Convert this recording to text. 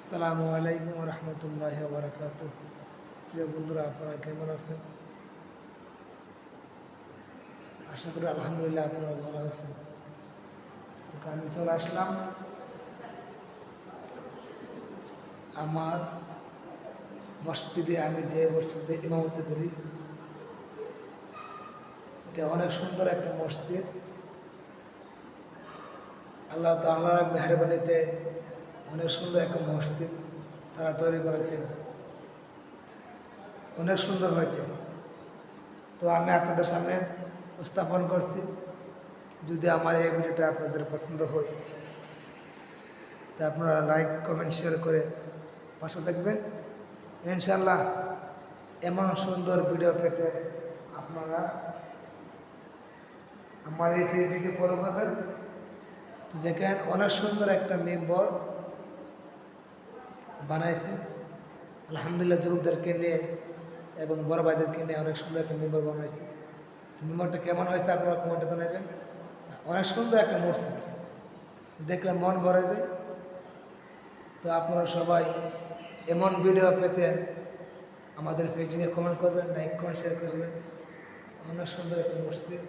আসসালামু আলাইকুম রহমতুল্লাহ বারাকাত। প্রিয় বন্ধুরা, আপনারা কেমন আছেন? আশা করি আলহামদুলিল্লাহ আপনারা ভালো আছেন। তো আমি চলে আসলাম আমার মসজিদে। আমি যে মসজিদে ইমামতি করি, এটা অনেক সুন্দর একটা মসজিদ। আল্লাহ তাআলার মেহরবানিতে অনেক সুন্দর একটা মসজিদ তারা তৈরি করেছেন, অনেক সুন্দর হয়েছে। তো আমি আপনাদের সামনে উপস্থাপন করছি। যদি আমার এই ভিডিওটা আপনাদের পছন্দ হয়, তা আপনারা লাইক কমেন্ট শেয়ার করে পাশে দেখবেন। ইনশাল্লাহ এমন সুন্দর ভিডিও পেতে আপনারা আমার এই পেজটিকে ফলো করবেন। তো দেখেন, অনেক সুন্দর একটা মেম্বর বানাইছে আলহামদুলিল্লাহ, যুবকদেরকে নিয়ে এবং বড় ভাইদেরকে নিয়ে অনেক সুন্দর একটা মেম্বর বানাইছে। মেম্বরটা কেমন হয়েছে আপনারা কমেন্টে জানাবেন। অনেক সুন্দর একটা মসজিদ, দেখলে মন ভরে যায়। তো আপনারা সবাই এমন ভিডিও পেতে আমাদের পেজে কমেন্ট করবেন, লাইক কমেন্ট শেয়ার করবেন। অনেক সুন্দর একটা মসজিদ।